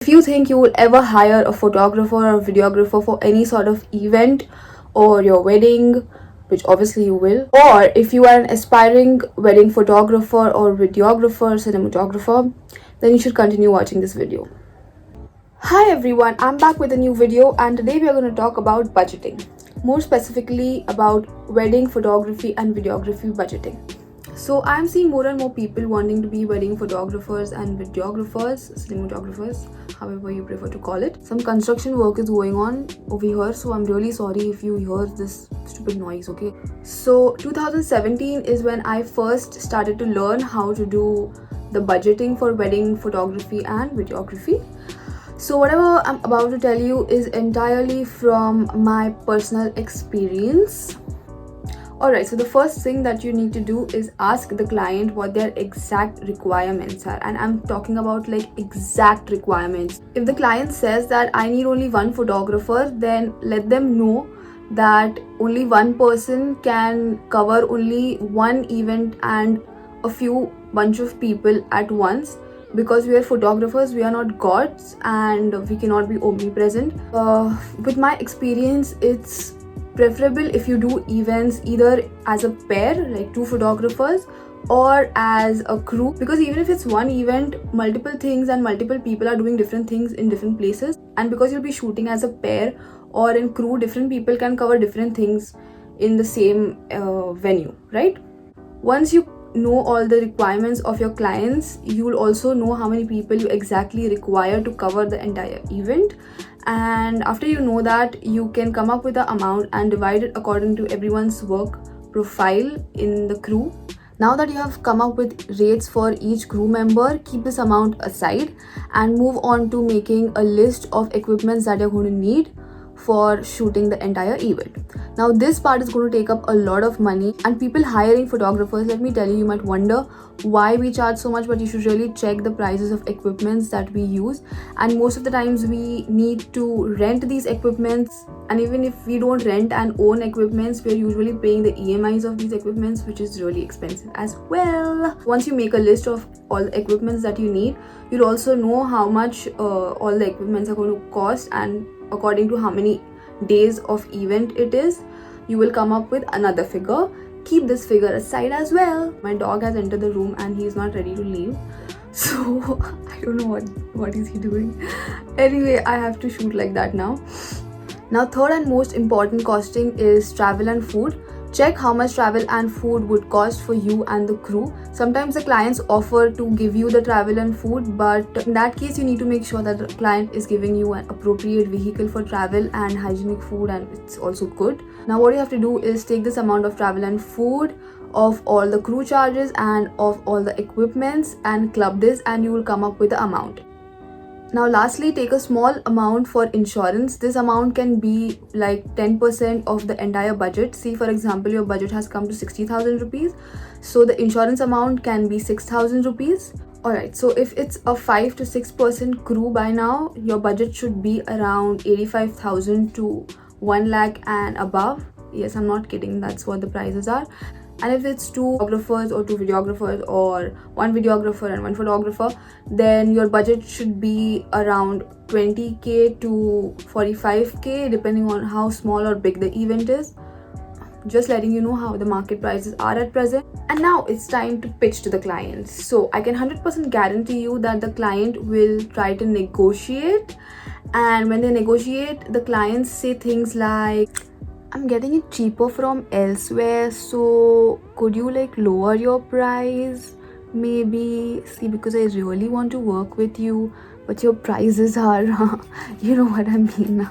If you think you will ever hire a photographer or videographer for any sort of event or your wedding, which obviously you will, or if you are an aspiring wedding photographer or videographer, cinematographer, then you should continue watching this video. Hi everyone, I'm back with a new video and today we are going to talk about budgeting. More specifically about wedding photography and videography budgeting. So I'm seeing more and more people wanting to be wedding photographers and videographers, cinematographers, however you prefer to call it. Some construction work is going on over here, so I'm really sorry if you hear this stupid noise, okay? So 2017 is when I first started to learn how to do the budgeting for wedding photography and videography. So whatever I'm about to tell you is entirely from my personal experience. Alright, so the first thing that you need to do is ask the client what their exact requirements are, and I'm talking about like exact requirements. If the client says that I need only one photographer, then let them know that only one person can cover only one event and a few bunch of people at once, because we are photographers, we are not gods and we cannot be omnipresent. With my experience, it's preferable if you do events either as a pair, like two photographers, or as a crew, because even if it's one event, multiple things and multiple people are doing different things in different places, and because you'll be shooting as a pair or in crew, different people can cover different things in the same venue, right? Once you know all the requirements of your clients, you will also know how many people you exactly require to cover the entire event. And after you know that, you can come up with the amount and divide it according to everyone's work profile in the crew. Now that you have come up with rates for each crew member, keep this amount aside and move on to making a list of equipments that you're going to need for shooting the entire event. Now this part is going to take up a lot of money, and people hiring photographers, let me tell you, you might wonder why we charge so much, but you should really check the prices of equipments that we use. And most of the times we need to rent these equipments, and even if we don't rent and own equipments, we're usually paying the EMIs of these equipments, which is really expensive as well. Once you make a list of all the equipments that you need, you'll also know how much all the equipments are going to cost, and according to how many days of event it is, you will come up with another figure. Keep this figure aside as well. My dog has entered the room and he is not ready to leave, so I don't know what is he doing. Anyway, I have to shoot like that now. Now, third and most important costing is travel and food. Check how much travel and food would cost for you and the crew. Sometimes the clients offer to give you the travel and food, but in that case you need to make sure that the client is giving you an appropriate vehicle for travel and hygienic food, and it's also good. Now what you have to do is take this amount of travel and food, of all the crew charges and of all the equipments, and club this, and you will come up with the amount. Now lastly, take a small amount for insurance. This amount can be like 10% of the entire budget. See, for example, your budget has come to 60,000 rupees, so the insurance amount can be 6,000 rupees. Alright, so if it's a 5 to 6% crew, by now your budget should be around 85,000 to 1 lakh and above. Yes, I'm not kidding, that's what the prices are. And if it's two photographers or two videographers, or one videographer and one photographer, then your budget should be around 20k to 45k, depending on how small or big the event is. Just letting you know how the market prices are at present. And now it's time to pitch to the clients. So I can 100% guarantee you that the client will try to negotiate, and when they negotiate, the clients say things like, I'm getting it cheaper from elsewhere, so could you like lower your price? Maybe, see, because I really want to work with you, but your prices are, you know what I mean.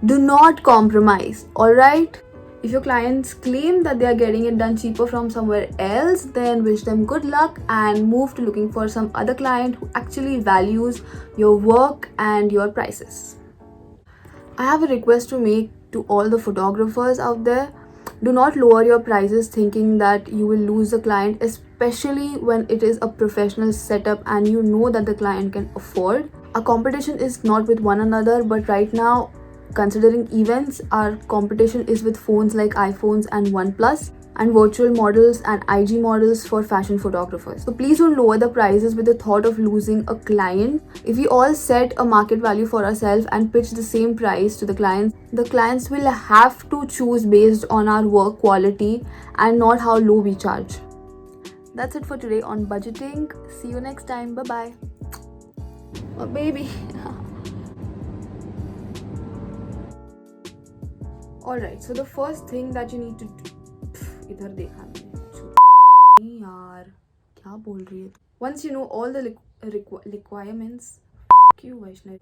Do not compromise, alright? If your clients claim that they are getting it done cheaper from somewhere else, then wish them good luck and move to looking for some other client who actually values your work and your prices. I have a request to make to all the photographers out there. Do not lower your prices thinking that you will lose the client, especially when it is a professional setup and you know that the client can afford. Our competition is not with one another, but right now, considering events, our competition is with phones like iPhones and OnePlus. and virtual models and IG models for fashion photographers. So please don't lower the prices with the thought of losing a client. If we all set a market value for ourselves and pitch the same price to the clients will have to choose based on our work quality and not how low we charge. That's it for today on budgeting. See you next time. Bye bye. Oh, baby. Alright, so the first thing that you need to do. इधर देखा मैंने यार क्या बोल रही है. Once you know all the requirements. क्यों वैष्णव